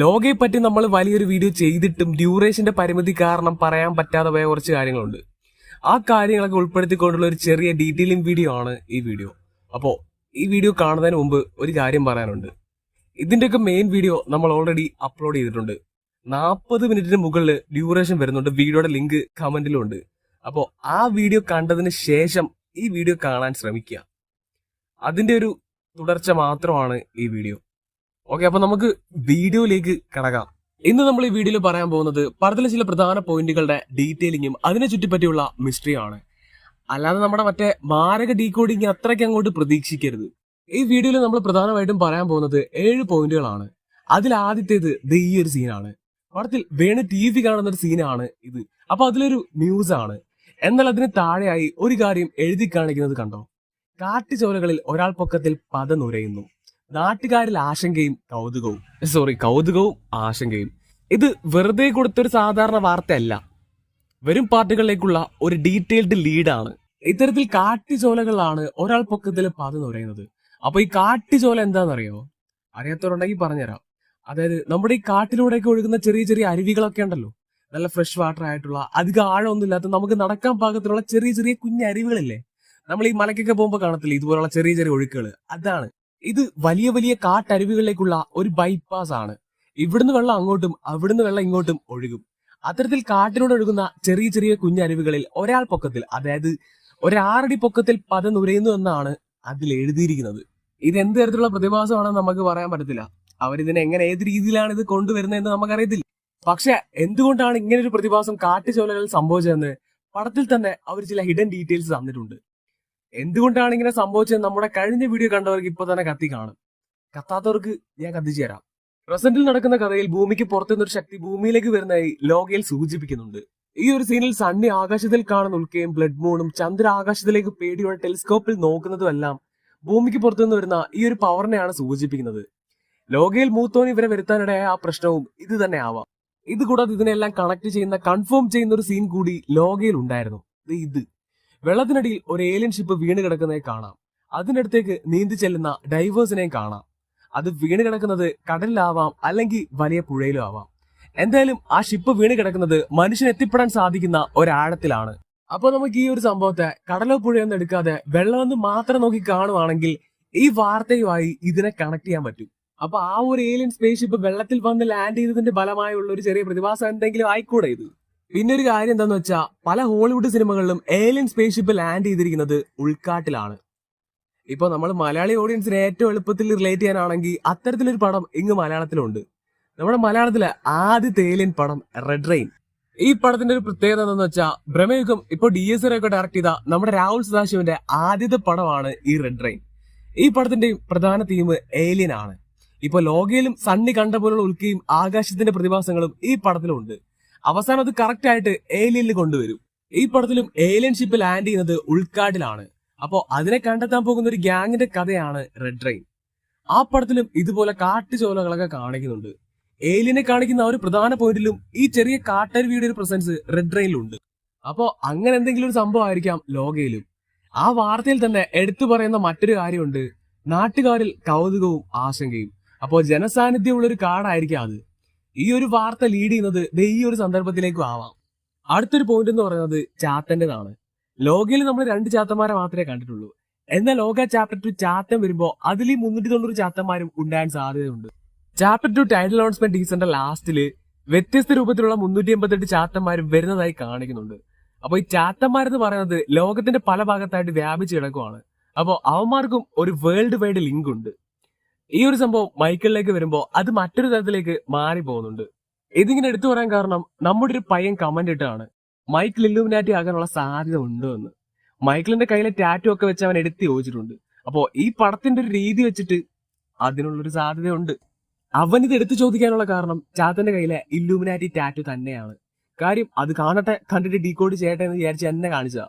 ലോകയെ പറ്റി നമ്മൾ വലിയൊരു വീഡിയോ ചെയ്തിട്ടും ഡ്യൂറേഷന്റെ പരിമിതി കാരണം പറയാൻ പറ്റാതെ പോയ കുറച്ച് കാര്യങ്ങളുണ്ട്. ആ കാര്യങ്ങളൊക്കെ ഉൾപ്പെടുത്തിക്കൊണ്ടുള്ള ഒരു ചെറിയ ഡീറ്റെയിലിംഗ് വീഡിയോ ആണ് ഈ വീഡിയോ. അപ്പോ ഈ വീഡിയോ കാണുന്നതിന് മുമ്പ് ഒരു കാര്യം പറയാനുണ്ട്. ഇതിന്റെയൊക്കെ മെയിൻ വീഡിയോ നമ്മൾ ഓൾറെഡി അപ്ലോഡ് ചെയ്തിട്ടുണ്ട്. 40 മിനിറ്റിന് മുകളിൽ ഡ്യൂറേഷൻ വരുന്നുണ്ട്. വീഡിയോയുടെ ലിങ്ക് കമന്റിലും ഉണ്ട്. അപ്പോ ആ വീഡിയോ കണ്ടതിന് ശേഷം ഈ വീഡിയോ കാണാൻ ശ്രമിക്കുക. അതിന്റെ ഒരു തുടർച്ച മാത്രമാണ് ഈ വീഡിയോ. ഓക്കെ, അപ്പൊ നമുക്ക് വീഡിയോയിലേക്ക് കടക്കാം. ഇന്ന് നമ്മൾ ഈ വീഡിയോയിൽ പറയാൻ പോകുന്നത് പടത്തിലെ ചില പ്രധാന പോയിന്റുകളുടെ ഡീറ്റെയിലിങ്ങും അതിനെ ചുറ്റിപ്പറ്റിയുള്ള മിസ്റ്ററിയാണ്. അല്ലാതെ നമ്മുടെ മറ്റേ മാരക ഡീകോഡിങ് അത്രയ്ക്ക് അങ്ങോട്ട് പ്രതീക്ഷിക്കരുത്. ഈ വീഡിയോയിൽ നമ്മൾ പ്രധാനമായിട്ടും പറയാൻ പോകുന്നത് 7 പോയിന്റുകളാണ്. അതിൽ ആദ്യത്തേത് ഈ ഒരു സീനാണ്. പടത്തിൽ വേണു TV കാണുന്ന ഒരു സീനാണ് ഇത്. അപ്പൊ അതിലൊരു ന്യൂസ് ആണ്. എന്നാൽ അതിന് താഴെയായി ഒരു കാര്യം എഴുതി കാണിക്കുന്നത് കണ്ടോ? കാട്ടുചോലകളിൽ ഒരാൾ പൊക്കത്തിൽ പത നുരയുന്നു. നാട്ടുകാരിൽ ആശങ്കയും കൗതുകവും ആശങ്കയും. ഇത് വെറുതെ കൊടുത്തൊരു സാധാരണ വാർത്തയല്ല, വരും പാർട്ടികളിലേക്കുള്ള ഒരു ഡീറ്റെയിൽഡ് ലീഡാണ്. ഇത്തരത്തിൽ കാട്ടുചോലകളാണ് ഒരാൾ പൊക്കത്തിൽ പത നുരയുന്നത്. അപ്പൊ ഈ കാട്ടുചോല എന്താണെന്നറിയോ? അറിയാത്തവരുണ്ടെങ്കിൽ പറഞ്ഞുതരാം. അതായത് നമ്മുടെ ഈ കാട്ടിലൂടെയൊക്കെ ഒഴുകുന്ന ചെറിയ ചെറിയ അരുവികളൊക്കെ ഉണ്ടല്ലോ, നല്ല ഫ്രഷ് വാട്ടർ ആയിട്ടുള്ള, അധികം ആഴമൊന്നും ഇല്ലാത്ത, നമുക്ക് നടക്കാൻ പാകത്തിലുള്ള ചെറിയ ചെറിയ കുഞ്ഞ് അരുവികളില്ലേ? നമ്മൾ ഈ മലക്കൊക്കെ പോകുമ്പോൾ കാണത്തില്ല ഇതുപോലുള്ള ചെറിയ ചെറിയ ഒഴുക്കുകൾ. അതാണ് ഇത്. വലിയ വലിയ കാട്ടരുവികളിലേക്കുള്ള ഒരു ബൈപ്പാസ് ആണ്. ഇവിടുന്ന് വെള്ളം അങ്ങോട്ടും അവിടുന്ന് വെള്ളം ഇങ്ങോട്ടും ഒഴുകും. അത്തരത്തിൽ കാട്ടിലൂടെ ഒഴുകുന്ന ചെറിയ ചെറിയ കുഞ്ഞരുവികളിൽ ഒരാൾ പൊക്കത്തിൽ, അതായത് 1 6 പൊക്കത്തിൽ പത നുരയുന്നു എന്നാണ് അതിൽ എഴുതിയിരിക്കുന്നത്. ഇത് എന്ത് തരത്തിലുള്ള പ്രതിഭാസമാണെന്ന് നമുക്ക് പറയാൻ പറ്റത്തില്ല. അവരിതിനെ എങ്ങനെ ഏത് രീതിയിലാണ് ഇത് കൊണ്ടുവരുന്നതെന്ന് നമുക്കറിയത്തില്ല. പക്ഷെ എന്തുകൊണ്ടാണ് ഇങ്ങനെ ഒരു പ്രതിഭാസം കാട്ടുചോലകളിൽ സംഭവിച്ചതെന്ന് പടത്തിൽ തന്നെ അവർ ചില ഹിഡൻ ഡീറ്റെയിൽസ് തന്നിട്ടുണ്ട്. എന്തുകൊണ്ടാണ് ഇങ്ങനെ സംഭവിച്ചത് നമ്മുടെ കഴിഞ്ഞ വീഡിയോ കണ്ടവർക്ക് ഇപ്പൊ തന്നെ കത്തി കാണും. കത്താത്തവർക്ക് ഞാൻ കത്തിച്ചു തരാം. പ്രസന്റിൽ നടക്കുന്ന കഥയിൽ ഭൂമിക്ക് പുറത്തുനിന്നൊരു ശക്തി ഭൂമിയിലേക്ക് വരുന്നതായി ലോകയിൽ സൂചിപ്പിക്കുന്നുണ്ട്. ഈ ഒരു സീനിൽ സണ്ണി ആകാശത്തിൽ കാണുന്ന ഉൽക്കയും ബ്ലഡ് മൂണും ചന്ദ്ര ആകാശത്തിലേക്ക് പേടിയോടെ ടെലിസ്കോപ്പിൽ നോക്കുന്നതും എല്ലാം ഭൂമിക്ക് പുറത്തുനിന്ന് വരുന്ന ഈ ഒരു പവറിനെയാണ് സൂചിപ്പിക്കുന്നത്. ലോകയിൽ മൂത്തോൻ ഇവരെ വരുത്താനിടയായ ആ പ്രശ്നവും ഇത് തന്നെ ആവാം. ഇത് കൂടാതെ ഇതിനെല്ലാം കണക്ട് ചെയ്യുന്ന, കൺഫേം ചെയ്യുന്ന ഒരു സീൻ കൂടി ലോകയിൽ ഉണ്ടായിരുന്നു. ഇത് വെള്ളത്തിനടിയിൽ ഒരു ഏലിയൻ ഷിപ്പ് വീണ് കിടക്കുന്നതായി കാണാം. അതിനടുത്തേക്ക് നീന്തി ചെല്ലുന്ന ഡൈവേഴ്സിനെയും കാണാം. അത് വീണ് കിടക്കുന്നത് കടലിലാവാം, അല്ലെങ്കിൽ വലിയ പുഴയിലും ആവാം. എന്തായാലും ആ ഷിപ്പ് വീണ് കിടക്കുന്നത് മനുഷ്യന് എത്തിപ്പെടാൻ സാധിക്കുന്ന ഒരാഴത്തിലാണ്. അപ്പൊ നമുക്ക് ഈ ഒരു സംഭവത്തെ കടലോ പുഴയൊന്നും എടുക്കാതെ വെള്ളമൊന്നും മാത്രം നോക്കി കാണുവാണെങ്കിൽ ഈ വാർത്തയുമായി ഇതിനെ കണക്ട് ചെയ്യാൻ പറ്റും. അപ്പൊ ആ ഒരു ഏലിയൻ സ്പേസ് ഷിപ്പ് വെള്ളത്തിൽ വന്ന് ലാൻഡ് ചെയ്തതിന്റെ ഫലമായുള്ള ഒരു ചെറിയ പ്രതിഭാസം എന്തെങ്കിലും ആയിക്കൂടെ ഇത്? പിന്നെ ഒരു കാര്യം എന്താന്ന് വെച്ചാൽ, പല ഹോളിവുഡ് സിനിമകളിലും ഏലിയൻ സ്പേസ് ഷിപ്പ് ലാൻഡ് ചെയ്തിരിക്കുന്നത് ഉൾക്കാട്ടിലാണ്. ഇപ്പൊ നമ്മൾ മലയാളി ഓഡിയൻസിന് ഏറ്റവും എളുപ്പത്തിൽ റിലേറ്റ് ചെയ്യാനാണെങ്കിൽ അത്തരത്തിലൊരു പടം ഇങ്ങ് മലയാളത്തിലുണ്ട്. നമ്മുടെ മലയാളത്തിലെ ആദ്യത്തെ ഏലിയൻ പടം റെഡ് റെയിൻ. ഈ പടത്തിന്റെ ഒരു പ്രത്യേകത എന്താണെന്ന് വെച്ചാൽ, ബ്രഹ്മയുഗം ഇപ്പോൾ DSR ഒക്കെ ഡയറക്ട് ചെയ്ത നമ്മുടെ രാഹുൽ സദാശിവന്റെ ആദ്യത്തെ പടമാണ് ഈ റെഡ് റെയിൻ. ഈ പടത്തിന്റെ പ്രധാന തീം ഏലിയൻ ആണ്. ഇപ്പൊ ലോകയിലും സണ്ണി കണ്ട പോലുള്ള ഉൽക്കയും ആകാശത്തിന്റെ പ്രതിഭാസങ്ങളും ഈ പടത്തിലുണ്ട്. അവസാനം അത് കറക്റ്റ് ആയിട്ട് ഏലിയനിൽ കൊണ്ടുവരും. ഈ പടത്തിലും ഏലിയൻ ഷിപ്പ് ലാൻഡ് ചെയ്യുന്നത് ഉൾക്കാട്ടിലാണ്. അപ്പോ അതിനെ കണ്ടെത്താൻ പോകുന്ന ഒരു ഗ്യാങ്ങിന്റെ കഥയാണ് റെഡ് റെയിൻ. ആ പടത്തിലും ഇതുപോലെ കാട്ടുചോലകളൊക്കെ കാണിക്കുന്നുണ്ട്. ഏലിയനെ കാണിക്കുന്ന ആ ഒരു പ്രധാന പോയിന്റിലും ഈ ചെറിയ കാട്ടരുവിയുടെ ഒരു പ്രസൻസ് റെഡ് റെയിനിലുണ്ട്. അപ്പോ അങ്ങനെ എന്തെങ്കിലും ഒരു സംഭവം ആയിരിക്കാം ലോകയിലും. ആ വാർത്തയിൽ തന്നെ എടുത്തു പറയുന്ന മറ്റൊരു കാര്യമുണ്ട്, നാട്ടുകാരിൽ കൗതുകവും ആശങ്കയും. അപ്പോ ജനസാന്നിധ്യമുള്ള ഒരു കാടായിരിക്കാം അത്. ഈ ഒരു വാർത്ത ലീഡ് ചെയ്യുന്നത് ഈ ഒരു സന്ദർഭത്തിലേക്കും ആവാം. അടുത്തൊരു പോയിന്റ് എന്ന് പറയുന്നത് ചാത്തന്റേതാണ്. ലോകയിൽ നമ്മൾ 2 ചാത്തന്മാരെ മാത്രമേ കണ്ടിട്ടുള്ളൂ. എന്നാൽ ലോക ചാപ്റ്റർ 2 ചാത്തൻ വരുമ്പോ അതിൽ 390 ചാത്തന്മാരും ഉണ്ടാകാൻ സാധ്യതയുണ്ട്. ചാപ്റ്റർ 2 ടൈറ്റിൽ അനൗൺസ്മെന്റ് ടീസറിന്റെ ലാസ്റ്റില് വ്യത്യസ്ത രൂപത്തിലുള്ള 388 ചാത്തന്മാരും വരുന്നതായി കാണിക്കുന്നുണ്ട്. അപ്പൊ ഈ ചാത്തന്മാരെന്ന് പറയുന്നത് ലോകത്തിന്റെ പല ഭാഗത്തായിട്ട് വ്യാപിച്ചു കിടക്കുവാണ്. അപ്പോ അവന്മാർക്കും ഒരു വേൾഡ് വൈഡ് ലിങ്ക് ഉണ്ട്. ഈ ഒരു സംഭവം മൈക്കിളിലേക്ക് വരുമ്പോ അത് മറ്റൊരു തരത്തിലേക്ക് മാറി പോകുന്നുണ്ട്. ഇതിങ്ങനെ എടുത്തു പറയാൻ കാരണം നമ്മുടെ ഒരു പയ്യൻ കമന്റ് ഇട്ടാണ്, മൈക്കിൾ ഇല്ലുമിനാറ്റി ആകാനുള്ള സാധ്യത ഉണ്ടോ എന്ന്. മൈക്കിളിന്റെ കയ്യിലെ ടാറ്റു ഒക്കെ വെച്ച് അവൻ എടുത്ത് ചോദിച്ചിട്ടുണ്ട്. അപ്പോ ഈ പടത്തിന്റെ ഒരു രീതി വെച്ചിട്ട് അതിനുള്ളൊരു സാധ്യതയുണ്ട്. അവനിത് എടുത്തു ചോദിക്കാനുള്ള കാരണം ചാത്തന്റെ കയ്യിലെ ഇല്ലുമിനാറ്റി ടാറ്റു തന്നെയാണ്. കാര്യം അത് കണ്ടിട്ട് ഡീകോഡ് ചെയ്യട്ടെ എന്ന് വിചാരിച്ച് എന്നെ കാണിച്ചതാ.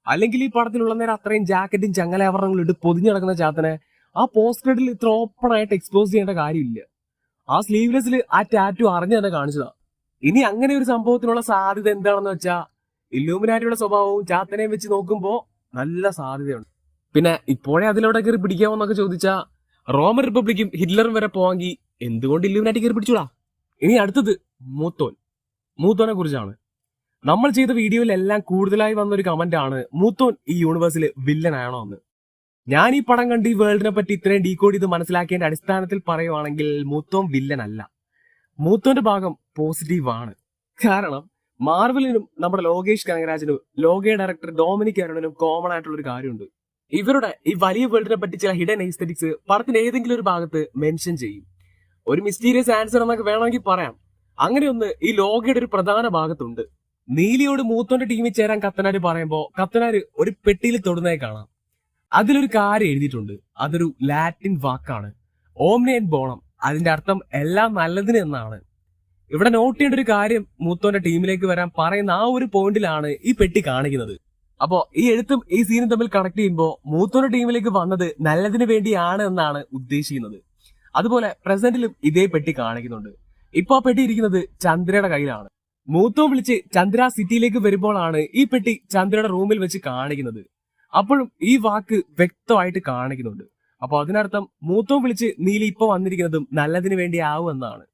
അല്ലെങ്കിൽ ഈ പടത്തിലുള്ള നേരം അത്രയും ജാക്കറ്റും ചങ്ങലാഭരണങ്ങളും ഇട്ട് പൊതിഞ്ഞു നടക്കുന്ന ചാത്തനെ ആ പോസ്റ്റ് ക്രെഡിറ്റിൽ ഇത്ര ഓപ്പൺ ആയിട്ട് എക്സ്പോസ് ചെയ്യേണ്ട കാര്യമില്ല. ആ സ്ലീവ്ലെസ്സിൽ ആ ടാറ്റു അറിഞ്ഞു തന്നെ കാണിച്ചതാ. ഇനി അങ്ങനെ ഒരു സംഭവത്തിനുള്ള സാധ്യത എന്താണെന്ന് വെച്ചാൽ, ഇല്ലൂമിനാറ്റിയുടെ സ്വഭാവവും ചാത്തനെയും വെച്ച് നോക്കുമ്പോ നല്ല സാധ്യതയുണ്ട്. പിന്നെ ഇപ്പോഴേ അതിലൂടെ കയറി പിടിക്കാമെന്നൊക്കെ ചോദിച്ചാൽ, റോമൻ റിപ്പബ്ലിക്കും ഹിറ്റ്ലറും വരെ പോവാങ്കിൽ എന്തുകൊണ്ട് ഇല്ലൂമിനാറ്റി കയറി പിടിച്ചൂടാ? ഇനി അടുത്തത് മൂത്തോനെ കുറിച്ചാണ്. നമ്മൾ ചെയ്ത വീഡിയോയിലെല്ലാം കൂടുതലായി വന്നൊരു കമന്റ് ആണ് മൂത്തോൻ ഈ യൂണിവേഴ്സിൽ വില്ലനാണോ എന്ന്. ഞാൻ ഈ പടം കണ്ട് ഈ വേൾഡിനെ പറ്റി ഇത്രയും ഡീകോഡ് ചെയ്ത് മനസ്സിലാക്കിയതിന്റെ അടിസ്ഥാനത്തിൽ പറയുവാണെങ്കിൽ മൂത്തോൻ വില്ലൻ അല്ല. മൂത്തോന്റെ ഭാഗം പോസിറ്റീവ് ആണ്. കാരണം മാർവലിനും നമ്മുടെ ലോകേഷ് കനകരാജിനും ലോകേ ഡയറക്ടർ ഡോമിനിക് അരുണിനും കോമൺ ആയിട്ടുള്ള ഒരു കാര്യമുണ്ട്. ഇവരുടെ ഈ വലിയ വേൾഡിനെ പറ്റി ചില ഹിഡൻ എസ്തെറ്റിക്സ് പടത്തിന്റെ ഏതെങ്കിലും ഒരു ഭാഗത്ത് മെൻഷൻ ചെയ്യും. ഒരു മിസ്റ്റീരിയസ് ആൻസർ എന്നൊക്കെ വേണമെങ്കിൽ പറയാം. അങ്ങനെയൊന്ന് ഈ ലോകയുടെ ഒരു പ്രധാന ഭാഗത്തുണ്ട്. നീലിയോട് മൂത്തോന്റെ ടീമിൽ ചേരാൻ കത്തനാര് പറയുമ്പോ കത്തനാര് ഒരു പെട്ടിയിൽ തൊടുന്നതായി കാണാം. അതിലൊരു കാര്യം എഴുതിയിട്ടുണ്ട്. അതൊരു ലാറ്റിൻ വാക്കാണ്, ഓംനി ആൻഡ് ബോണം. അതിന്റെ അർത്ഥം എല്ലാം നല്ലതിന് എന്നാണ്. ഇവിടെ നോട്ട് ചെയ്യേണ്ട ഒരു കാര്യം, മൂത്തോന്റെ ടീമിലേക്ക് വരാൻ പറയുന്ന ആ ഒരു പോയിന്റിലാണ് ഈ പെട്ടി കാണിക്കുന്നത്. അപ്പോ ഈ എഴുത്തും ഈ സീനും തമ്മിൽ കണക്ട് ചെയ്യുമ്പോൾ മൂത്തോന്റെ ടീമിലേക്ക് വന്നത് നല്ലതിന് വേണ്ടിയാണ് എന്നാണ് ഉദ്ദേശിക്കുന്നത്. അതുപോലെ പ്രസന്റിലും ഇതേ പെട്ടി കാണിക്കുന്നുണ്ട്. ഇപ്പൊ ആ പെട്ടി ഇരിക്കുന്നത് ചന്ദ്രയുടെ കയ്യിലാണ്. മൂത്തോ വിളിച്ച് ചന്ദ്ര സിറ്റിയിലേക്ക് വരുമ്പോഴാണ് ഈ പെട്ടി ചന്ദ്രയുടെ റൂമിൽ വെച്ച് കാണിക്കുന്നത്. അപ്പോഴും ഈ വാക്ക് വ്യക്തമായിട്ട് കാണിക്കുന്നുണ്ട്. അപ്പൊ അതിനർത്ഥം മൂത്തോ വിളിച്ച് നീലി ഇപ്പൊ വന്നിരിക്കുന്നതും നല്ലതിന് വേണ്ടി ആവും എന്നാണ്.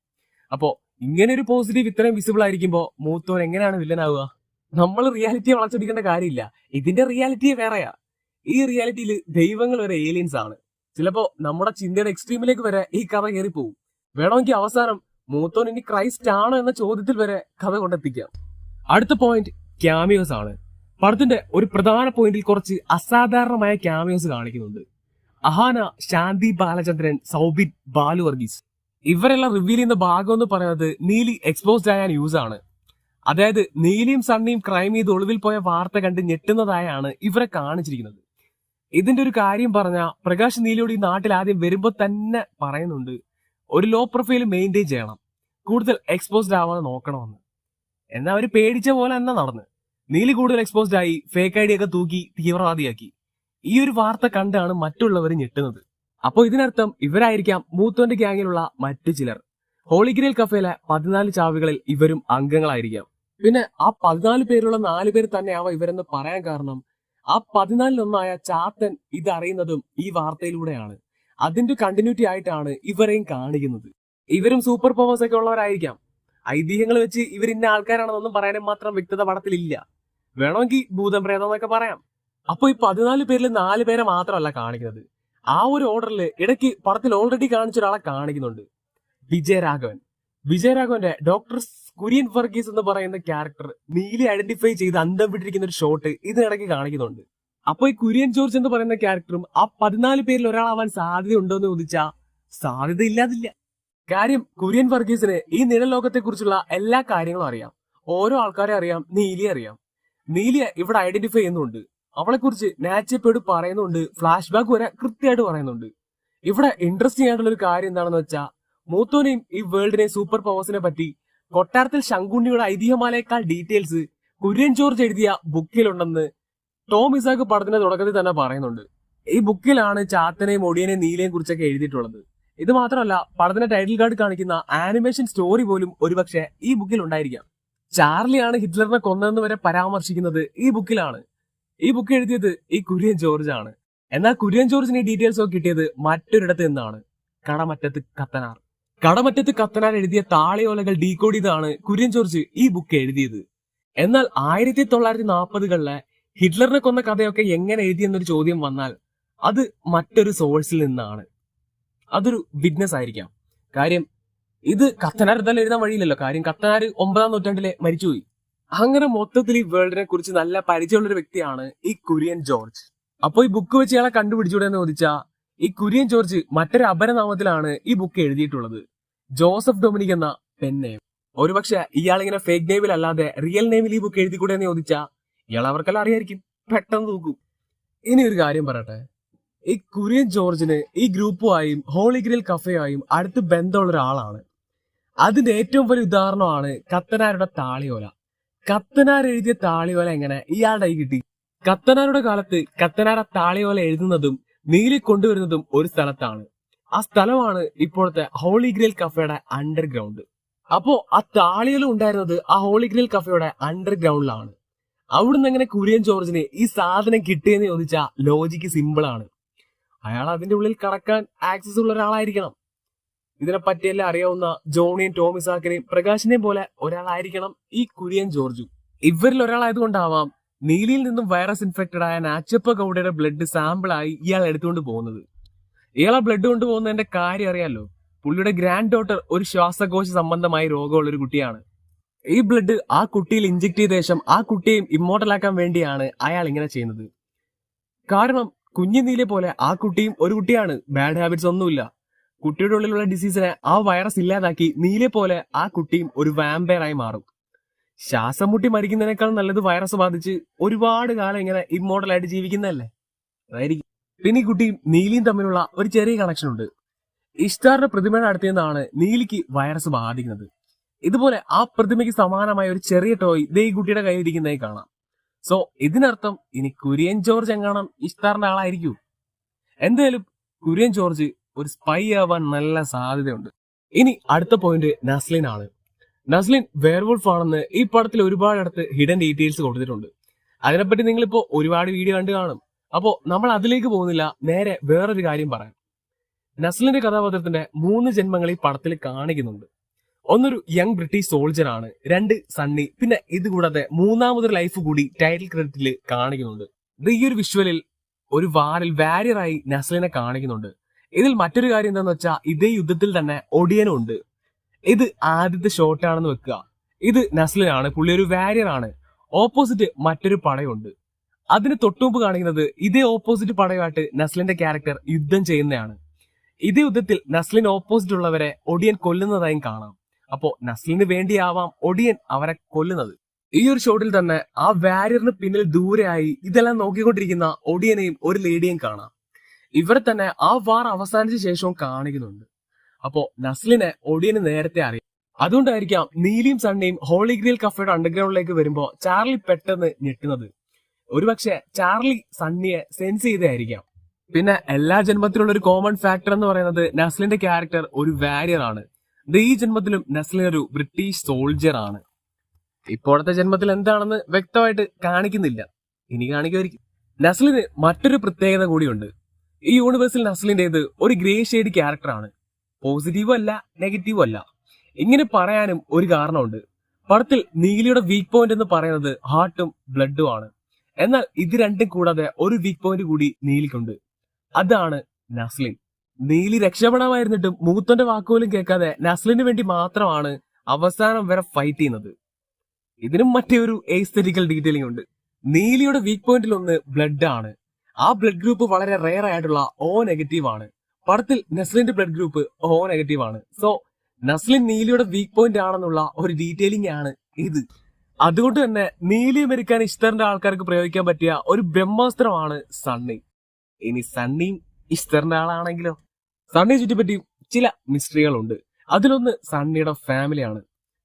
അപ്പോ ഇങ്ങനെ ഒരു പോസിറ്റീവ് ഇത്രയും വിസിബിൾ ആയിരിക്കുമ്പോ മൂത്തോൻ എങ്ങനെയാണ് വില്ലനാവുക? നമ്മൾ റിയാലിറ്റിയെ വളച്ചൊടിക്കേണ്ട കാര്യമില്ല. ഇതിന്റെ റിയാലിറ്റിയെ വേറെയാ. ഈ റിയാലിറ്റിയിൽ ദൈവങ്ങൾ വരെ ഏലിയൻസ് ആണ്. ചിലപ്പോ നമ്മുടെ ചിന്തയുടെ എക്സ്ട്രീമിലേക്ക് വരെ ഈ കഥ കയറിപ്പോവും. വേണമെങ്കിൽ അവസാനം മൂത്തോൻ ഇനി ക്രൈസ്റ്റ് ആണോ എന്ന ചോദ്യത്തിൽ വരെ കഥ കൊണ്ടെത്തിക്കാം. അടുത്ത പോയിന്റ് ക്യാമിയോസ് ആണ്. പടത്തിന്റെ ഒരു പ്രധാന പോയിന്റിൽ കുറച്ച് അസാധാരണമായ ക്യാമിയോസ് കാണിക്കുന്നുണ്ട്. അഹാന, ശാന്തി ബാലചന്ദ്രൻ, സൗബിൻ, ബാലു വർഗീസ് ഇവരെല്ലാം റിവീൽ ചെയ്യുന്ന ഭാഗം എന്ന് പറയുന്നത് നീലി എക്സ്പോസ്ഡ് ആയാൻ യൂസ് ആണ്. അതായത് നീലിയും സണ്ണിയും ക്രൈം ചെയ്ത് ഒളിവിൽ പോയ വാർത്ത കണ്ട് ഞെട്ടുന്നതായാണ് ഇവരെ കാണിച്ചിരിക്കുന്നത്. ഇതിന്റെ ഒരു കാര്യം പറഞ്ഞ പ്രകാശ് നീലിയോട് ഈ നാട്ടിൽ ആദ്യം വരുമ്പോ തന്നെ പറയുന്നുണ്ട്, ഒരു ലോ പ്രൊഫൈൽ മെയിൻറ്റെയിൻ ചെയ്യണം, കൂടുതൽ എക്സ്പോസ്ഡ് ആവാതെ നോക്കണമെന്ന്. എന്നാൽ അവര് പേടിച്ച പോലെ തന്നെ നടന്ന് നീലി കൂടുതൽ എക്സ്പോസ്ഡ് ആയി, ഫേക്ക് ഐഡി ഒക്കെ തൂക്കി തീവ്രവാദിയാക്കി. ഈ ഒരു വാർത്ത കണ്ടാണ് മറ്റുള്ളവർ ഞെട്ടുന്നത്. അപ്പോൾ ഇതിനർത്ഥം ഇവരായിരിക്കാം മൂത്തോന്റെ ഗ്യാങ്ങിലുള്ള മറ്റു ചിലർ. ഹോളിഗ്രേൽ കഫേയിലെ 14 ചാവികളിൽ ഇവരും അംഗങ്ങളായിരിക്കാം. പിന്നെ ആ 14 പേരുള്ള 4 പേര് തന്നെയാവാം ഇവരെന്ന് പറയാൻ കാരണം ആ 14-1 ചാത്തൻ ഇതറിയുന്നതും ഈ വാർത്തയിലൂടെയാണ്. അതിന്റെ കണ്ടിന്യൂറ്റി ആയിട്ടാണ് ഇവരെയും കാണിക്കുന്നത്. ഇവരും സൂപ്പർ പവേഴ്സ് ഒക്കെ ഉള്ളവരായിരിക്കാം. ഐതിഹ്യങ്ങൾ വെച്ച് ഇവർ ഇന്ന ആൾക്കാരാണെന്നൊന്നും പറയാനും മാത്രം വ്യക്തത പടത്തിലില്ല. വേണമെങ്കിൽ ഭൂതം പ്രേതം എന്നൊക്കെ പറയാം. അപ്പൊ ഈ 14 പേരിൽ 4 പേരെ മാത്രമല്ല കാണിക്കുന്നത്. ആ ഒരു ഓർഡറിൽ ഇടയ്ക്ക് പടത്തിൽ ഓൾറെഡി കാണിച്ച ഒരാളെ കാണിക്കുന്നുണ്ട്, വിജയരാഘവന്റെ ഡോക്ടർ കുര്യൻ വർഗീസ് എന്ന് പറയുന്ന ക്യാരക്ടർ നീലി ഐഡന്റിഫൈ ചെയ്ത് അന്തം വിട്ടിരിക്കുന്ന ഒരു ഷോട്ട് ഇതിനിടയ്ക്ക് കാണിക്കുന്നുണ്ട്. അപ്പൊ ഈ കുര്യൻ ജോർജ് എന്ന് പറയുന്ന ക്യാരക്ടറും ആ 14 പേരിൽ ഒരാളാവാൻ സാധ്യത ഉണ്ടോ എന്ന് ചോദിച്ചാൽ സാധ്യത ഇല്ലാതില്ല. കാര്യം കുര്യൻ വർഗീസിന് ഈ നിഴൽ ലോകത്തെ കുറിച്ചുള്ള എല്ലാ കാര്യങ്ങളും അറിയാം. ഓരോ ആൾക്കാരെ അറിയാം, നീലിയെ അറിയാം. നീലിയെ ഇവിടെ ഐഡന്റിഫൈ ചെയ്യുന്നുണ്ട്, അവളെ കുറിച്ച് നാച്ചപ്പേട് പറയുന്നുണ്ട്, ഫ്ലാഷ് ബാക്ക് വരെ കൃത്യമായിട്ട് പറയുന്നുണ്ട്. ഇവിടെ ഇൻട്രസ്റ്റിംഗ് ആയിട്ടുള്ള ഒരു കാര്യം എന്താണെന്ന് വെച്ചാൽ മൂത്തോനെയും ഈ വേൾഡിനെയും സൂപ്പർ പവേഴ്സിനെ പറ്റി കൊട്ടാരത്തിൽ ശങ്കുണ്ണിയുടെ ഐതിഹ്യമാലയേക്കാൾ ഡീറ്റെയിൽസ് കുര്യൻ ജോർജ് എഴുതിയ ബുക്കിലുണ്ടെന്ന് ടോം ഇസാക്ക് പടത്തിന്റെ തുടക്കത്തിൽ തന്നെ പറയുന്നുണ്ട്. ഈ ബുക്കിലാണ് ചാത്തനെയും ഒടിയനെയും നീലയെയും കുറിച്ചൊക്കെ എഴുതിയിട്ടുള്ളത്. ഇത് മാത്രമല്ല, പടത്തിന്റെ ടൈറ്റിൽ കാർഡ് കാണിക്കുന്ന ആനിമേഷൻ സ്റ്റോറി പോലും ഒരുപക്ഷെ ഈ ബുക്കിൽ ഉണ്ടായിരിക്കാം. ചാർലിയാണ് ഹിറ്റ്ലറിനെ കൊന്നതെന്ന് വരെ പരാമർശിക്കുന്നത് ഈ ബുക്കിലാണ്. ഈ ബുക്ക് എഴുതിയത് ഈ കുര്യൻ ജോർജ് ആണ്. എന്നാൽ കുര്യൻ ജോർജിന് ഈ ഡീറ്റെയിൽസ് ഒക്കെ കിട്ടിയത് മറ്റൊരിടത്ത് നിന്നാണ്, കടമറ്റത്ത് കത്തനാർ എഴുതിയ താളിയോലകൾ ഡീകോഡ് ചെയ്താണ് കുര്യൻ ജോർജ് ഈ ബുക്ക് എഴുതിയത്. എന്നാൽ 1940-കളിലെ ഹിറ്റ്ലറിനെ കൊന്ന കഥയൊക്കെ എങ്ങനെ എഴുതിയെന്നൊരു ചോദ്യം വന്നാൽ അത് മറ്റൊരു സോഴ്സിൽ നിന്നാണ്. അതൊരു വിറ്റ്നസ് ആയിരിക്കാം. കാര്യം ഇത് കത്തനാർ എന്തായാലും എഴുതാൻ വഴിയില്ലല്ലോ. കാര്യം കത്തനാർ 9-ാം നൂറ്റാണ്ടിലെ മരിച്ചുപോയി. അങ്ങനെ മൊത്തത്തിൽ ഈ വേൾഡിനെ കുറിച്ച് നല്ല പരിചയമുള്ളൊരു വ്യക്തിയാണ് ഈ കുര്യൻ ജോർജ്. അപ്പൊ ഈ ബുക്ക് വെച്ച് ഇയാളെ കണ്ടുപിടിച്ചൂടെ എന്ന് ചോദിച്ചാൽ ഈ കുര്യൻ ജോർജ് മറ്റൊരു അപരനാമത്തിലാണ് ഈ ബുക്ക് എഴുതിയിട്ടുള്ളത്, ജോസഫ് ഡൊമിനിക് എന്ന പെൻ നെയിം. ഒരുപക്ഷെ ഇയാളിങ്ങനെ ഫേക്ക് നെയിമിൽ അല്ലാതെ റിയൽ നെയിമിൽ ഈ ബുക്ക് എഴുതിക്കൂടെ എന്ന് ചോദിച്ചാൽ ഇയാൾ അവർക്കെല്ലാം അറിയായിരിക്കും, പെട്ടെന്ന് നോക്കും. ഇനി ഒരു കാര്യം പറയട്ടെ, ഈ കുര്യൻ ജോർജിന് ഈ ഗ്രൂപ്പുമായും ഹോളിഗ്രേൽ കഫേയുമായും അടുത്ത് ബന്ധമുള്ള ഒരാളാണ്. അതിന്റെ ഏറ്റവും വലിയ ഉദാഹരണമാണ് കത്തനാരുടെ താളിയോല. കത്തനാർ എഴുതിയ താളിയോല എങ്ങനെ ഇയാളുടെ കൈ കിട്ടി? കത്തനാരുടെ കാലത്ത് കത്തനാര താളിയോല എഴുതുന്നതും നീലി കൊണ്ടുവരുന്നതും ഒരു സ്ഥലത്താണ്. ആ സ്ഥലമാണ് ഇപ്പോഴത്തെ ഹോളിഗ്രേൽ കഫേയുടെ അണ്ടർഗ്രൗണ്ട്. അപ്പോ ആ താളിയോല ഉണ്ടായിരുന്നത് ആ ഹോളിഗ്രേൽ കഫേയുടെ അണ്ടർഗ്രൗണ്ടിലാണ്. അവിടുന്ന് എങ്ങനെ കുര്യൻ ജോർജിന് ഈ സാധനം കിട്ടിയെന്ന് ചോദിച്ചാൽ ലോജിക്ക് സിമ്പിൾ ആണ്. അയാൾ അതിന്റെ ഉള്ളിൽ കടക്കാൻ ആക്സസ് ഉള്ള ഒരാളായിരിക്കണം. ഇതിനെ പറ്റിയെല്ലാം അറിയാവുന്ന ജോണിയും ടോമി സാക്കിനെയും പ്രകാശിനെയും പോലെ ഒരാളായിരിക്കണം ഈ കുര്യൻ ജോർജു. ഇവരിൽ ഒരാളായതുകൊണ്ടാവാം നീലിയിൽ നിന്നും വൈറസ് ഇൻഫെക്റ്റഡ് ആയ നാച്ചപ്പ ഗൌഡയുടെ ബ്ലഡ് സാമ്പിൾ ആയി ഇയാൾ എടുത്തുകൊണ്ട് പോകുന്നത്. ഇയാളെ ബ്ലഡ് കൊണ്ടുപോകുന്നതിന്റെ കാര്യം അറിയാലോ. പുള്ളിയുടെ ഗ്രാൻഡ് ഡോട്ടർ ഒരു ശ്വാസകോശ സംബന്ധമായ രോഗമുള്ള ഒരു കുട്ടിയാണ്. ഈ ബ്ലഡ് ആ കുട്ടിയിൽ ഇഞ്ചെക്ട് ചെയ്ത ശേഷം ആ കുട്ടിയെയും ഇമ്മോർട്ടലാക്കാൻ വേണ്ടിയാണ് അയാൾ ഇങ്ങനെ ചെയ്യുന്നത്. കാരണം കുഞ്ഞു നീലെ പോലെ ആ കുട്ടിയും ഒരു കുട്ടിയാണ്, ബാഡ് ഹാബിറ്റ്സ് ഒന്നുമില്ല. കുട്ടിയുടെ ഉള്ളിലുള്ള ഡിസീസിനെ ആ വൈറസ് ഇല്ലാതാക്കി നീലെ പോലെ ആ കുട്ടിയും ഒരു വാമ്പയർ ആയി മാറും. ശ്വാസം മുട്ടി മരിക്കുന്നതിനേക്കാൾ നല്ലത് വൈറസ് ബാധിച്ച് ഒരുപാട് കാലം ഇങ്ങനെ ഇമ്മോർട്ടലായിട്ട് ജീവിക്കുന്നതല്ലേ, അതായിരിക്കും. പിന്നെ ഈ കുട്ടിയും നീലിയും തമ്മിലുള്ള ഒരു ചെറിയ കണക്ഷൻ ഉണ്ട്. ഇഷ്താറിന്റെ പ്രതിമയുടെ അടുത്ത് നിന്നാണ് നീലിക്ക് വൈറസ് ബാധിക്കുന്നത്. ഇതുപോലെ ആ പ്രതിമയ്ക്ക് സമാനമായ ഒരു ചെറിയ ടോയ് ദേ ഈ കുട്ടിയുടെ കയ്യിലിരിക്കുന്നതായി കാണാം. സോ ഇതിനർത്ഥം ഇനി കുര്യൻ ജോർജ് എങ്ങാനും ഇഷ്താറിന്റെ ആളായിരിക്കും. എന്തായാലും കുര്യൻ ജോർജ് ഒരു സ്പൈ ആവാൻ നല്ല സാധ്യതയുണ്ട്. ഇനി അടുത്ത പോയിന്റ് നസ്ലിൻ ആണ്. നസ്ലിൻ വെയർവുൾഫ് ആണെന്ന് ഈ പടത്തിൽ ഒരുപാടിടത്ത് ഹിഡൻ ഡീറ്റെയിൽസ് കൊടുത്തിട്ടുണ്ട്. അതിനെപ്പറ്റി നിങ്ങളിപ്പോ ഒരുപാട് വീഡിയോ കണ്ടു കാണും. അപ്പോ നമ്മൾ അതിലേക്ക് പോകുന്നില്ല, നേരെ വേറൊരു കാര്യം പറയാം. നസ്ലിന്റെ കഥാപാത്രത്തിന്റെ 3 ജന്മങ്ങൾ ഈ പടത്തിൽ കാണിക്കുന്നുണ്ട്. ഒന്നൊരു യങ് ബ്രിട്ടീഷ് സോൾജർ ആണ്, 2 സണ്ണി, പിന്നെ ഇതുകൂടാതെ മൂന്നാമതൊരു ലൈഫ് കൂടി ടൈറ്റിൽ ക്രെഡിറ്റിൽ കാണിക്കുന്നുണ്ട്. ഈ ഒരു വിഷ്വലിൽ ഒരു വാറിൽ വാരിയറായി നസ്ലിനെ കാണിക്കുന്നുണ്ട്. ഇതിൽ മറ്റൊരു കാര്യം എന്താന്ന് വെച്ചാൽ ഇതേ യുദ്ധത്തിൽ തന്നെ ഒടിയനും ഉണ്ട്. ഇത് ആദ്യത്തെ ഷോട്ടാണെന്ന് വെക്കുക. ഇത് നസ്ലിനാണ്, പുള്ളി ഒരു വാരിയർ ആണ്. ഓപ്പോസിറ്റ് മറ്റൊരു പടയുണ്ട്. അതിന് തൊട്ടുമുമ്പ് കാണിക്കുന്നത് ഇതേ ഓപ്പോസിറ്റ് പടയുമായിട്ട് നസ്ലിന്റെ ക്യാരക്ടർ യുദ്ധം ചെയ്യുന്നതാണ്. ഇതേ യുദ്ധത്തിൽ നസ്ലിൻ ഓപ്പോസിറ്റ് ഉള്ളവരെ ഒടിയൻ കൊല്ലുന്നതായും കാണാം. അപ്പോ നസ്ലിന് വേണ്ടിയാവാം ഒടിയൻ അവരെ കൊല്ലുന്നത്. ഈ ഒരു ഷോട്ടിൽ തന്നെ ആ വാരിയറിന് പിന്നിൽ ദൂരെയായി ഇതെല്ലാം നോക്കിക്കൊണ്ടിരിക്കുന്ന ഒടിയനെയും ഒരു ലേഡിയെയും കാണാം. ഇവരെ തന്നെ ആ വാർ അവസാനിച്ച ശേഷവും കാണിക്കുന്നുണ്ട്. അപ്പോ നസ്ലിനെ ഒടിയന് നേരത്തെ അറിയാം. അതുകൊണ്ടായിരിക്കാം നീലിയും സണ്ണിയും ഹോളി ഗ്രീൽ കഫേയുടെ അണ്ടർഗ്രൗണ്ടിലേക്ക് വരുമ്പോ ചാർലി പെട്ടെന്ന് ഞെട്ടുന്നത്. ഒരുപക്ഷെ ചാർലി സണ്ണിയെ സെൻസ് ചെയ്തായിരിക്കാം. പിന്നെ എല്ലാ ജന്മത്തിലുള്ള ഒരു കോമൺ ഫാക്ടർ എന്ന് പറയുന്നത് നസ്ലിന്റെ ക്യാരക്ടർ ഒരു വാരിയർ ആണ്. ഈ ജന്മത്തിലും നസ്ലിൻ ഒരു ബ്രിട്ടീഷ് സോൾജർ ആണ്. ഇപ്പോഴത്തെ ജന്മത്തിൽ എന്താണെന്ന് വ്യക്തമായിട്ട് കാണിക്കുന്നില്ല, ഇനി കാണിക്കുമായിരിക്കും. നസ്ലിന് മറ്റൊരു പ്രത്യേകത കൂടിയുണ്ട്. ഈ യൂണിവേഴ്സിൽ നസ്ലിന്റേത് ഒരു ഗ്രേ ഷെയ്ഡ് ക്യാരക്ടറാണ്. പോസിറ്റീവും അല്ല നെഗറ്റീവും അല്ല. ഇങ്ങനെ പറയാനും ഒരു കാരണമുണ്ട്. പടത്തിൽ നീലിയുടെ വീക്ക് പോയിന്റ് എന്ന് പറയുന്നത് ഹാർട്ടും ബ്ലഡും ആണ്. എന്നാൽ ഇത് രണ്ടും കൂടാതെ ഒരു വീക്ക് പോയിന്റ് കൂടി നീലിക്കുണ്ട്. അതാണ് നസ്ലിൻ. നീലി രക്ഷപ്പെടാമായിരുന്നിട്ടും മൂത്തോന്റെ വാക്കുപോലും കേൾക്കാതെ നസ്ലിന് വേണ്ടി മാത്രമാണ് അവസാനം വരെ ഫൈറ്റ് ചെയ്യുന്നത്. ഇതിനും മറ്റേ ഒരു എസ്തെറ്റിക്കൽ ഡീറ്റെയിലിംഗ് ഉണ്ട്. നീലിയുടെ വീക്ക് പോയിന്റിൽ ഒന്ന് ബ്ലഡ് ആണ്. ആ ബ്ലഡ് ഗ്രൂപ്പ് വളരെ റെയർ ആയിട്ടുള്ള ഓ നെഗറ്റീവ് ആണ്. പടത്തിൽ നസ്ലിന്റെ ബ്ലഡ് ഗ്രൂപ്പ് ഓ നെഗറ്റീവ് ആണ്. സോ നസ്ലിൻ നീലിയുടെ വീക്ക് പോയിന്റ് ആണെന്നുള്ള ഒരു ഡീറ്റെയിലിംഗ് ആണ് ഇത്. അതുകൊണ്ട് തന്നെ നീലി മരിക്കാൻ ഇഷ്തറിന്റെ ആൾക്കാർക്ക് പ്രയോഗിക്കാൻ പറ്റിയ ഒരു ബ്രഹ്മാസ്ത്രമാണ് സണ്ണി. ഇനി സണ്ണിയും ഇഷ്തറിന്റെ ആളാണെങ്കിലോ? സണ്ണിയെ ചുറ്റിപ്പറ്റി ചില മിസ്റ്ററികളുണ്ട്. അതിലൊന്ന് സണ്ണിയുടെ ഫാമിലിയാണ്.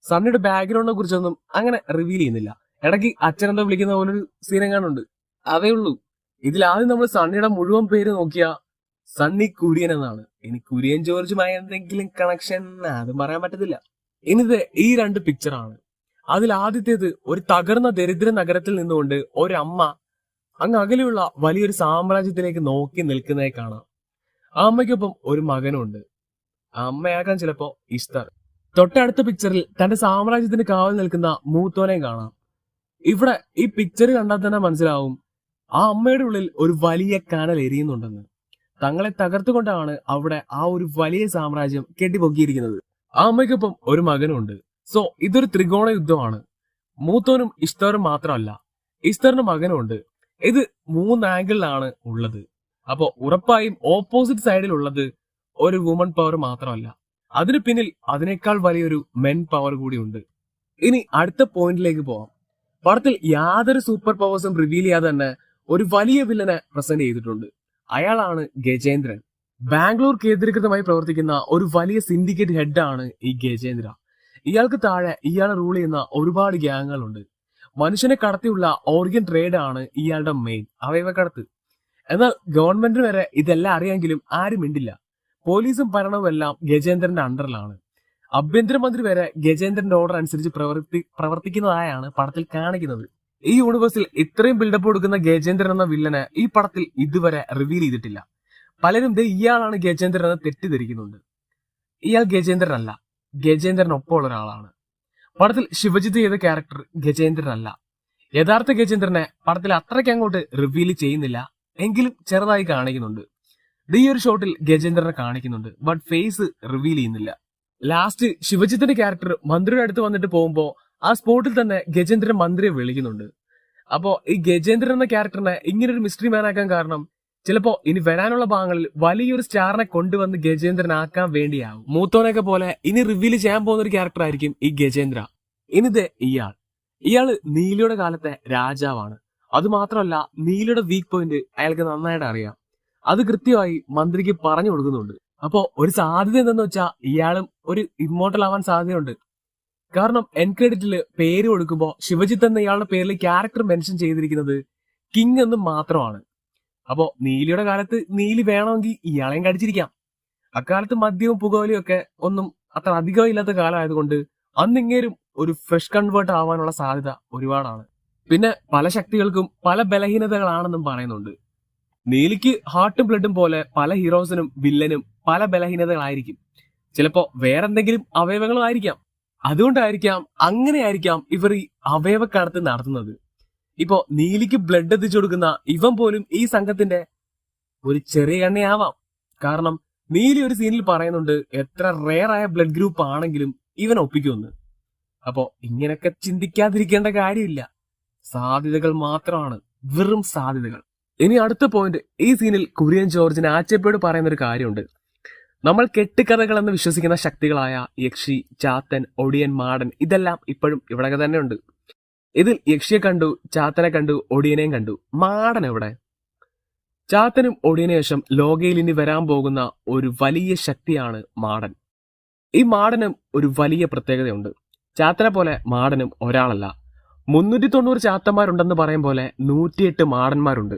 സണ്ണിയുടെ ബാക്ക്ഗ്രൗണ്ടിനെ കുറിച്ചൊന്നും അങ്ങനെ റിവീൽ ചെയ്യുന്നില്ല. ഇടയ്ക്ക് അച്ഛനെന്തോ വിളിക്കുന്ന പോലൊരു സീനെങ്ങാനുണ്ട്, അതേ ഉള്ളൂ. ഇതിൽ ആദ്യം നമ്മൾ സണ്ണിയുടെ മുഴുവൻ പേര് നോക്കിയ സണ്ണി കുര്യൻ എന്നാണ്. ഇനി കുര്യൻ ജോർജുമായി എന്തെങ്കിലും കണക്ഷൻ അതും പറയാൻ പറ്റത്തില്ല. ഇനിത് ഈ 2 പിക്ചറാണ്. അതിൽ ആദ്യത്തേത് ഒരു തകർന്ന ദരിദ്ര നഗരത്തിൽ നിന്നുകൊണ്ട് ഒരമ്മ അങ്ങ് അകലെയുള്ള വലിയൊരു സാമ്രാജ്യത്തിലേക്ക് നോക്കി നിൽക്കുന്നതായി കാണാം. ആ അമ്മയ്ക്കൊപ്പം ഒരു മകനുണ്ട്. ആ അമ്മയാകാൻ ചിലപ്പോ ഇഷ്തർ. തൊട്ടടുത്ത പിക്ചറിൽ തന്റെ സാമ്രാജ്യത്തിന് കാവൽ നിൽക്കുന്ന മൂത്തോനെയും കാണാം. ഇവിടെ ഈ പിക്ചർ കണ്ടാൽ തന്നെ മനസ്സിലാവും ആ അമ്മയുടെ ഉള്ളിൽ ഒരു വലിയ കനൽ എരിയുന്നുണ്ടെന്ന്. തങ്ങളെ തകർത്തുകൊണ്ടാണ് അവിടെ ആ ഒരു വലിയ സാമ്രാജ്യം കെട്ടിപ്പൊക്കിയിരിക്കുന്നത്. ആ അമ്മയ്ക്കൊപ്പം ഒരു മകനുണ്ട്. സോ ഇതൊരു ത്രികോണ യുദ്ധമാണ്. മൂത്തോനും ഇഷ്തറും മാത്രമല്ല, ഇഷ്തറിന്റെ മകനും ഉണ്ട്. ഇത് 3 ആംഗിളിലാണ് ഉള്ളത്. അപ്പോ ഉറപ്പായും ഓപ്പോസിറ്റ് സൈഡിലുള്ളത് ഒരു വുമൺ പവർ മാത്രമല്ല, അതിനു പിന്നിൽ അതിനേക്കാൾ വലിയൊരു മെൻ പവർ കൂടി ഉണ്ട്. ഇനി അടുത്ത പോയിന്റിലേക്ക് പോവാം. പടത്തിൽ യാതൊരു സൂപ്പർ പവേഴ്സും റിവീൽ ചെയ്യാതെ തന്നെ ഒരു വലിയ വില്ലനെ പ്രസന്റ് ചെയ്തിട്ടുണ്ട്. അയാളാണ് ഗജേന്ദ്രൻ. ബാംഗ്ലൂർ കേന്ദ്രീകൃതമായി പ്രവർത്തിക്കുന്ന ഒരു വലിയ സിൻഡിക്കേറ്റ് ഹെഡാണ് ഈ ഗജേന്ദ്ര. ഇയാൾക്ക് താഴെ ഇയാളെ റൂൾ ചെയ്യുന്ന ഒരുപാട് ഗ്യാങ്ങുകളുണ്ട്. മനുഷ്യനെ കടത്തിയുള്ള ഓർഗൻ ട്രേഡ് ആണ് ഇയാളുടെ മെയിൻ, അവയവക്കടത്ത്. എന്നാൽ ഗവൺമെന്റിന് വരെ ഇതെല്ലാം അറിയാമെങ്കിലും ആരും മിണ്ടില്ല. പോലീസും ഭരണവും എല്ലാം ഗജേന്ദ്രന്റെ അണ്ടറിലാണ്. ആഭ്യന്തരമന്ത്രി വരെ ഗജേന്ദ്രന്റെ ഓർഡർ അനുസരിച്ച് പ്രവർത്തിക്കുന്നതായാണ് പടത്തിൽ കാണിക്കുന്നത്. ഈ യൂണിവേഴ്സിൽ ഇത്രയും ബിൽഡപ്പ് കൊടുക്കുന്ന ഗജേന്ദ്രൻ എന്ന വില്ലനെ ഈ പടത്തിൽ ഇതുവരെ റിവീൽ ചെയ്തിട്ടില്ല. പലരും ഇയാളാണ് ഗജേന്ദ്രൻ എന്ന് തെറ്റിദ്ധരിക്കുന്നുണ്ട്. ഇയാൾ ഗജേന്ദ്രനല്ല, ഗജേന്ദ്രനൊപ്പമുള്ള ഒരാളാണ്. പടത്തിൽ ശിവജിത്ത് ചെയ്ത ക്യാരക്ടർ ഗജേന്ദ്രനല്ല. യഥാർത്ഥ ഗജേന്ദ്രനെ പടത്തിൽ അത്രയ്ക്ക് അങ്ങോട്ട് റിവീൽ ചെയ്യുന്നില്ല, എങ്കിലും ചെറുതായി കാണിക്കുന്നുണ്ട്. ഈ ഒരു ഷോട്ടിൽ ഗജേന്ദ്രനെ കാണിക്കുന്നുണ്ട്, ബട്ട് ഫേസ് റിവീൽ ചെയ്യുന്നില്ല. ലാസ്റ്റ് ശിവജിത്തിന്റെ ക്യാരക്ടർ മന്ത്രിയുടെ അടുത്ത് വന്നിട്ട് പോകുമ്പോ ആ സ്പോട്ടിൽ തന്നെ ഗജേന്ദ്രൻ മന്ത്രിയെ വിളിക്കുന്നുണ്ട്. അപ്പോ ഈ ഗജേന്ദ്രൻ എന്ന ക്യാരക്ടറിനെ ഇങ്ങനൊരു മിസ്റ്ററി മാൻ ആക്കാൻ കാരണം ചിലപ്പോ ഇനി വരാനുള്ള ഭാഗങ്ങളിൽ വലിയൊരു സ്റ്റാറിനെ കൊണ്ടുവന്ന് ഗജേന്ദ്രനാക്കാൻ വേണ്ടിയാവും. മൂത്തോനൊക്കെ പോലെ ഇനി റിവീൽ ചെയ്യാൻ പോകുന്ന ഒരു ക്യാരക്ടർ ആയിരിക്കും ഈ ഗജേന്ദ്ര. ഇനിത് ഇയാള് നീലിയുടെ കാലത്തെ രാജാവാണ്. അതുമാത്രമല്ല, നീലിയുടെ വീക്ക് പോയിന്റ് അയാൾക്ക് നന്നായിട്ട് അറിയാം. അത് കൃത്യമായി മന്ത്രിക്ക് പറഞ്ഞു കൊടുക്കുന്നുണ്ട്. അപ്പോ ഒരു സാധ്യത എന്തെന്ന് വെച്ചാൽ ഇയാളും ഒരു ഇമ്മോർട്ടൽ ആവാൻ സാധ്യതയുണ്ട്. കാരണം എൻ ക്രെഡിറ്റില് പേര് കൊടുക്കുമ്പോൾ ശിവജിത്ത് എന്ന ഇയാളുടെ പേരിൽ ക്യാരക്ടർ മെൻഷൻ ചെയ്തിരിക്കുന്നത് കിങ് എന്ന് മാത്രമാണ്. അപ്പോ നീലിയുടെ കാലത്ത് നീലി വേണമെങ്കിൽ ഇയാളെയും കടിച്ചിരിക്കാം. അക്കാലത്ത് മദ്യവും പുകവലിയും ഒക്കെ ഒന്നും അത്ര അധികം ഇല്ലാത്ത കാലമായതുകൊണ്ട് അന്നിങ്ങേരും ഒരു ഫ്രഷ് കൺവേർട്ട് ആവാനുള്ള സാധ്യത ഒരുപാടാണ്. പിന്നെ പല ശക്തികൾക്കും പല ബലഹീനതകളാണെന്നും പറയുന്നുണ്ട്. നീലിക്ക് ഹാർട്ടും ബ്ലഡും പോലെ പല ഹീറോസിനും വില്ലനും പല ബലഹീനതകളായിരിക്കും. ചിലപ്പോ വേറെന്തെങ്കിലും അവയവങ്ങളും ആയിരിക്കാം. അതുകൊണ്ടായിരിക്കാം അങ്ങനെയായിരിക്കാം ഇവർ ഈ അവയവക്കടത്ത് നടത്തുന്നത്. ഇപ്പോ നീലിക്ക് ബ്ലഡ് എത്തിച്ചു കൊടുക്കുന്ന ഇവൻ പോലും ഈ സംഘത്തിന്റെ ഒരു ചെറിയ കണ്ണിയാവാം. കാരണം നീലി ഒരു സീനിൽ പറയുന്നുണ്ട് എത്ര റെയർ ആയ ബ്ലഡ് ഗ്രൂപ്പ് ആണെങ്കിലും ഇവൻ ഒപ്പിക്കുമെന്ന്. അപ്പോ ഇങ്ങനൊക്കെ ചിന്തിക്കാതിരിക്കേണ്ട കാര്യമില്ല. സാധ്യതകൾ മാത്രമാണ്, വെറും സാധ്യതകൾ. ഇനി അടുത്ത പോയിന്റ്, ഈ സീനിൽ കുര്യൻ ജോർജിന് ആച്ചപ്പയോട് പറയുന്ന ഒരു കാര്യമുണ്ട്. നമ്മൾ കെട്ടുകഥകൾ എന്ന് വിശ്വസിക്കുന്ന ശക്തികളായ യക്ഷി, ചാത്തൻ, ഒടിയൻ, മാടൻ ഇതെല്ലാം ഇപ്പോഴും ഇവിടെ തന്നെ ഉണ്ട്. ഇതിൽ യക്ഷിയെ കണ്ടു, ചാത്തനെ കണ്ടു, ഒടിയനെയും കണ്ടു. മാടൻ എവിടെ? ചാത്തനും ഒടിയനു ശേഷം ലോകയിൽ ഇനി വരാൻ പോകുന്ന ഒരു വലിയ ശക്തിയാണ് മാടൻ. ഈ മാടനും ഒരു വലിയ പ്രത്യേകതയുണ്ട്. ചാത്തനെ പോലെ മാടനും ഒരാളല്ല, 390 ചാത്തന്മാരുണ്ടെന്ന് പറയും പോലെ 108 മാടന്മാരുണ്ട്.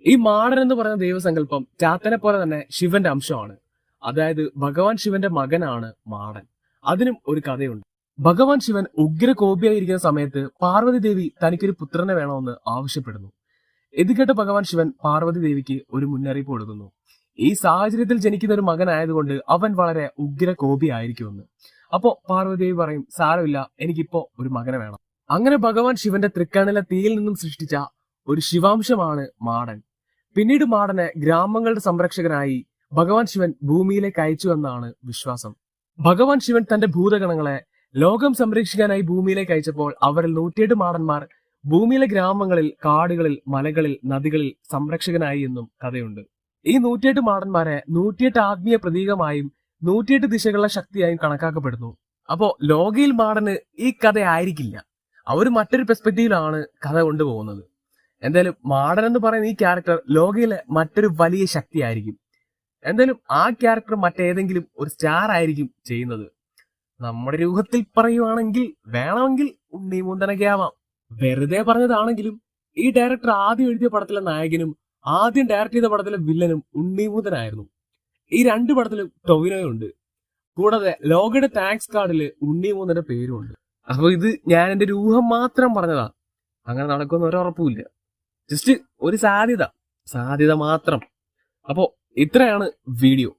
ഈ മാടൻ എന്ന് പറയുന്ന ദൈവസങ്കല്പം ചാത്തനെ പോലെ തന്നെ ശിവന്റെ അംശമാണ്. അതായത് ഭഗവാൻ ശിവന്റെ മകനാണ് മാടൻ. അതിനും ഒരു കഥയുണ്ട്. ഭഗവാൻ ശിവൻ ഉഗ്ര കോപിയായിരിക്കുന്ന സമയത്ത് പാർവതി ദേവി തനിക്കൊരു പുത്രനെ വേണമെന്ന് ആവശ്യപ്പെടുന്നു. ഇത് കേട്ട ഭഗവാൻ ശിവൻ പാർവതി ദേവിക്ക് ഒരു മുന്നറിയിപ്പ് കൊടുക്കുന്നു. ഈ സാഹചര്യത്തിൽ ജനിക്കുന്ന ഒരു മകനായതുകൊണ്ട് അവൻ വളരെ ഉഗ്ര കോപിയായിരിക്കുമെന്ന്. അപ്പോ പാർവതി ദേവി പറയും, സാരമില്ല, എനിക്കിപ്പോ ഒരു മകനെ വേണം. അങ്ങനെ ഭഗവാൻ ശിവന്റെ തൃക്കണ്ണിലെ തീയിൽ നിന്നും സൃഷ്ടിച്ച ഒരു ശിവാംശമാണ് മാടൻ. പിന്നീട് മാടനെ ഗ്രാമങ്ങളുടെ സംരക്ഷകനായി ഭഗവാൻ ശിവൻ ഭൂമിയിലേക്ക് അയച്ചു എന്നാണ് വിശ്വാസം. ഭഗവാൻ ശിവൻ തന്റെ ഭൂതഗണങ്ങളെ ലോകം സംരക്ഷിക്കാനായി ഭൂമിയിലേക്ക് അയച്ചപ്പോൾ അവരിൽ 108 മാടന്മാർ ഭൂമിയിലെ ഗ്രാമങ്ങളിൽ, കാടുകളിൽ, മലകളിൽ, നദികളിൽ സംരക്ഷകനായി എന്നും കഥയുണ്ട്. ഈ 108 മാടന്മാരെ 108 ആത്മീയ പ്രതീകമായും 108 ദിശകളുടെ ശക്തിയായും കണക്കാക്കപ്പെടുന്നു. അപ്പോ ലോകയിൽ മാടന് ഈ കഥ ആയിരിക്കില്ല, അവർ മറ്റൊരു പെർസ്പെക്റ്റീവിലാണ് കഥ കൊണ്ടുപോകുന്നത്. എന്തായാലും മാടൻ എന്ന് പറയുന്ന ഈ ക്യാരക്ടർ ലോകയിലെ മറ്റൊരു വലിയ ശക്തിയായിരിക്കും. എന്തായാലും ആ ക്യാരക്ടർ മറ്റേതെങ്കിലും ഒരു സ്റ്റാർ ആയിരിക്കും ചെയ്യുന്നത്. നമ്മുടെ രൂപത്തിൽ പറയുവാണെങ്കിൽ വേണമെങ്കിൽ ഉണ്ണിമൂന്തനൊക്കെ ആവാം. വെറുതെ പറഞ്ഞതാണെങ്കിലും ഈ ഡയറക്ടർ ആദ്യം എഴുതിയ പടത്തിലെ നായകനും ആദ്യം ഡയറക്ട് ചെയ്ത പടത്തിലെ വില്ലനും ഉണ്ണിമൂന്തനായിരുന്നു. ഈ 2 പടത്തിലും ടൊവിനോയുണ്ട്. കൂടാതെ ലോകയുടെ താങ്ക്സ് കാർഡില് ഉണ്ണിമൂന്തന്റെ പേരുമുണ്ട്. അപ്പൊ ഇത് ഞാൻ എന്റെ ഒരു ഊഹം മാത്രം പറഞ്ഞതാ, അങ്ങനെ നടക്കുന്ന ഒരുറപ്പുമില്ല. ജസ്റ്റ് ഒരു സാധ്യത മാത്രം. അപ്പോ ഇത്രയാണ് വീഡിയോ.